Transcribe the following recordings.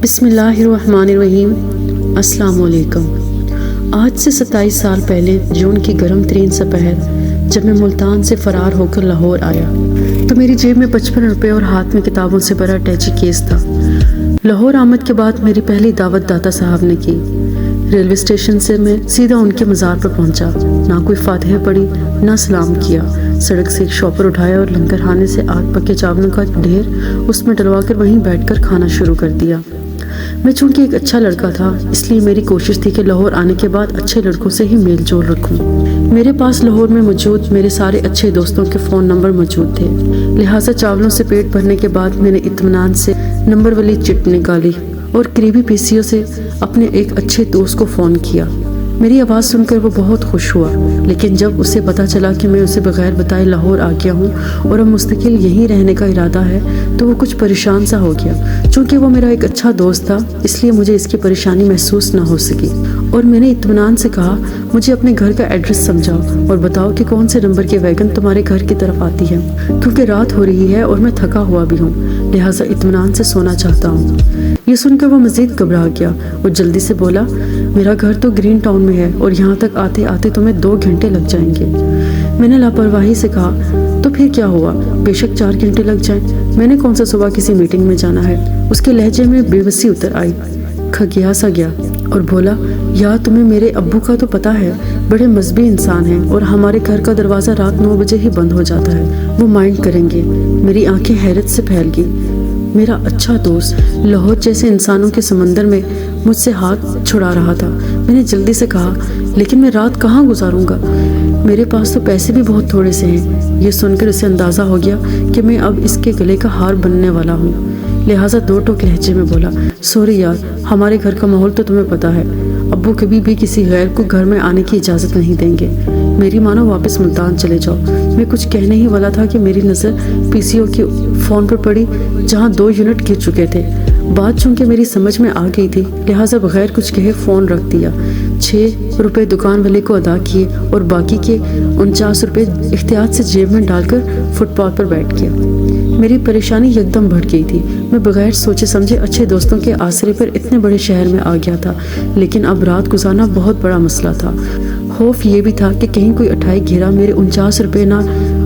بسم اللہ الرحمن الرحیم۔ السلام علیکم۔ آج سے 27 سال پہلے جون کی گرم ترین سپہر جب میں ملتان سے فرار ہو کر لاہور آیا تو میری جیب میں 55 روپے اور ہاتھ میں کتابوں سے بھرا اٹیچی کیس تھا۔ لاہور آمد کے بعد میری پہلی دعوت داتا صاحب نے کی۔ ریلوے اسٹیشن سے میں سیدھا ان کے مزار پر پہنچا۔ نہ کوئی فاتحہ پڑھی نہ سلام کیا۔ سڑک سے ایک شاپر اٹھایا اور لنگر خانے سے آگ پکے چاولوں کا ڈھیر اس میں ڈلوا کر وہیں بیٹھ کر کھانا شروع کر دیا۔ میں چونکہ ایک اچھا لڑکا تھا اس لیے میری کوشش تھی کہ لاہور آنے کے بعد اچھے لڑکوں سے ہی میل جول رکھوں۔ میرے پاس لاہور میں موجود میرے سارے اچھے دوستوں کے فون نمبر موجود تھے، لہٰذا چاولوں سے پیٹ بھرنے کے بعد میں نے اطمینان سے نمبر والی چٹ نکالی اور قریبی پی سی او سے اپنے ایک اچھے دوست کو فون کیا۔ میری آواز سن کر وہ بہت خوش ہوا، لیکن جب اسے پتہ چلا کہ میں اسے بغیر بتائے لاہور آ گیا ہوں اور اب مستقل یہیں رہنے کا ارادہ ہے تو وہ کچھ پریشان سا ہو گیا۔ چونکہ وہ میرا ایک اچھا دوست تھا اس لیے مجھے اس کی پریشانی محسوس نہ ہو سکی اور میں نے اطمینان سے کہا، مجھے اپنے گھر کا ایڈریس سمجھاؤ اور بتاؤ کہ کون سے نمبر کی ویگن تمہارے گھر کی طرف آتی ہے، کیونکہ رات ہو رہی ہے اور میں تھکا ہوا بھی ہوں، لہٰذا اطمینان سے سونا چاہتا ہوں۔ یہ سن کر وہ مزید گھبرا گیا اور جلدی سے بولا، میرا گھر تو گرین ٹاؤن میں ہے اور یہاں تک آتے آتے تمہیں 2 گھنٹے لگ جائیں گے۔ میں نے لاپرواہی سے کہا، تو پھر کیا ہوا، بے شک 4 گھنٹے لگ جائیں، میں نے کون سا صبح کسی میٹنگ میں جانا ہے۔ اس کے لہجے میں بے بسی اتر آئی، کھگیا سا گیا اور بولا، یا تمہیں میرے ابو کا تو پتہ ہے، بڑے مذہبی انسان ہیں اور ہمارے گھر کا دروازہ رات 9 بجے ہی بند ہو جاتا ہے، وہ مائنڈ کریں گے۔ میری آنکھیں حیرت سے پھیل گئی۔ میرا اچھا دوست لاہور جیسے انسانوں کے سمندر میں مجھ سے ہاتھ چھڑا رہا تھا۔ میں نے جلدی سے کہا، لیکن میں رات کہاں گزاروں گا، میرے پاس تو پیسے بھی بہت تھوڑے سے ہیں۔ یہ سن کر اسے اندازہ ہو گیا کہ میں اب اس کے گلے کا ہار بننے والا ہوں، لہٰذا 2 ٹوک لہجے میں بولا، سوری یار، ہمارے گھر کا ماحول تو تمہیں پتہ ہے، ابو کبھی بھی کسی غیر کو گھر میں آنے کی اجازت نہیں دیں گے، میری مانو واپس ملتان چلے جاؤ۔ میں کچھ کہنے ہی والا تھا کہ میری نظر پی سی او کے فون پر پڑی جہاں 2 یونٹ گر چکے تھے۔ بات چونکہ میری سمجھ میں آ گئی تھی لہٰذا بغیر کچھ کہے فون رکھ دیا، 6 روپے دکان والے کو ادا کیے اور باقی کے 49 روپے احتیاط سے جیب میں ڈال کر فٹ پاتھ پر بیٹھ گیا۔ میری پریشانی یکدم بڑھ گئی تھی۔ میں بغیر سوچے سمجھے اچھے دوستوں کے آسرے پر اتنے بڑے شہر میں آ گیا تھا، لیکن اب رات گزارنا بہت بڑا مسئلہ تھا۔ خوف یہ بھی تھا کہ کہیں کوئی اٹھائی گھیرا میرے 49 روپے نہ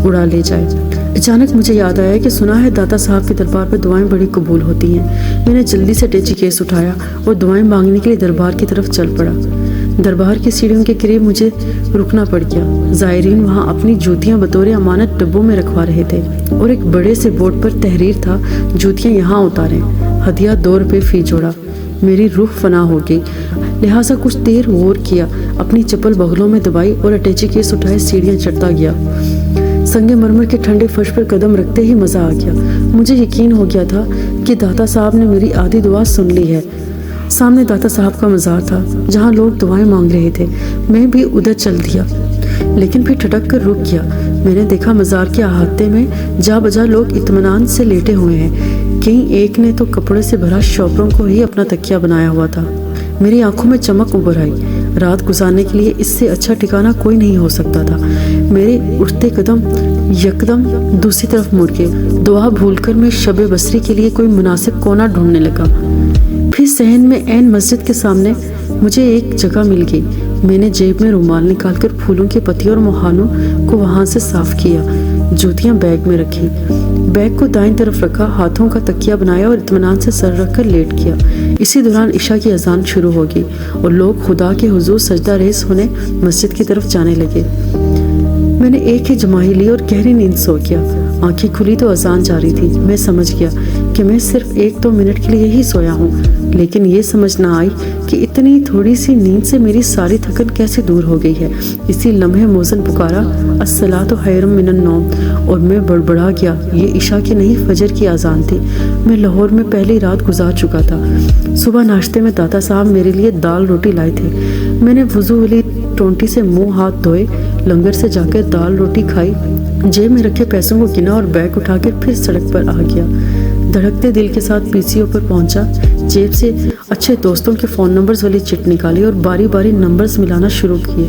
اڑا لے جائے۔ اچانک مجھے یاد آیا کہ سنا ہے داتا صاحب کے دربار پر دعائیں بڑی قبول ہوتی ہیں۔ میں نے جلدی سے اٹیچی کیس اٹھایا اور دعائیں مانگنے کے لیے دربار کی طرف چل پڑا۔ دربار کی سیڑھیوں کے قریب مجھے رکنا پڑ گیا۔ زائرین وہاں اپنی جوتیاں بطور امانت ڈبوں میں رکھوا رہے تھے اور ایک بڑے سے بورڈ پر تحریر تھا، جوتیاں یہاں اتاریں، ہدیہ 2 روپے فی جوڑا۔ میری روح فنا ہو گئی، لہٰذا کچھ دیر غور کیا، اپنی چپل بغلوں میں دبائی اور اٹیچی کیس اٹھائے سیڑھیاں چڑھتا گیا۔ سنگ مرمر کے ٹھنڈے فرش پر قدم رکھتے ہی مزہ آ گیا۔ مجھے یقین ہو گیا تھا کہ داتا صاحب نے میری آدھی دعا سن لی ہے۔ سامنے داتا صاحب کا مزار تھا جہاں لوگ دعائیں مانگ رہے تھے۔ میں بھی ادھر چل دیا، لیکن پھر ٹھٹک کر رک گیا۔ میں نے دیکھا مزار کے احاطے میں جا بجا لوگ اطمینان سے لیٹے ہوئے ہیں، کہیں ایک نے تو کپڑے سے بھرا شوپروں کو ہی اپنا تکیہ بنایا ہوا تھا۔ میری آنکھوں میں چمک ابھر آئی۔ رات گزارنے کے لیے اس سے اچھا ٹھکانہ کوئی نہیں ہو سکتا تھا۔ میرے اٹھتے قدم یکدم دوسری طرف مڑ گئے۔ دعا بھول کر میں شب بصری کے لیے کوئی مناسب کونا ڈھونڈنے لگا۔ پھر صحن میں عین مسجد کے سامنے مجھے ایک جگہ مل گئی۔ میں نے جیب میں رومال نکال کر پھولوں کی پتیوں اور مہانوں کو وہاں سے صاف کیا، جوتیاں بیگ میں رکھی، بیگ کو دائیں طرف رکھا، ہاتھوں کا تکیہ بنایا اور اطمینان سے سر رکھ کر لیٹ گیا۔ اسی دوران عشاء کی اذان شروع ہو گئی اور لوگ خدا کے حضور سجدہ ریز ہونے مسجد کی طرف جانے لگے۔ میں نے ایک ہی جمائی لی اور گہری نیند سو گیا۔ آنکھیں کھلی تو اذان جاری تھی۔ میں سمجھ گیا کہ میں صرف 1-2 منٹ کے لیے ہی سویا ہوں، لیکن یہ سمجھ نہ آئی کہ اتنی تھوڑی سی نیند سے میری ساری تھکن کیسے دور ہو گئی ہے۔ اسی لمحے مؤذن پکارا، الصلاۃ خیر من النوم، اور میں بڑبڑا گیا۔ یہ عشاء کی نہیں فجر کی اذان تھی۔ میں لاہور میں پہلی رات گزار چکا تھا۔ صبح ناشتے میں داتا صاحب میرے لیے دال روٹی لائے تھے۔ میں نے وضو والی ٹونٹی سے منہ ہاتھ دھوئے، لنگر سے جا کر دال روٹی کھائی، جیب میں رکھے پیسوں کو گنا اور بیگ اٹھا کر پھر سڑک پر آ گیا۔ دھڑکتے دل کے ساتھ پی سی او پر پہنچا، جیب سے اچھے دوستوں کے فون نمبرز والی چٹ نکالی اور باری باری نمبرز ملانا شروع کیے۔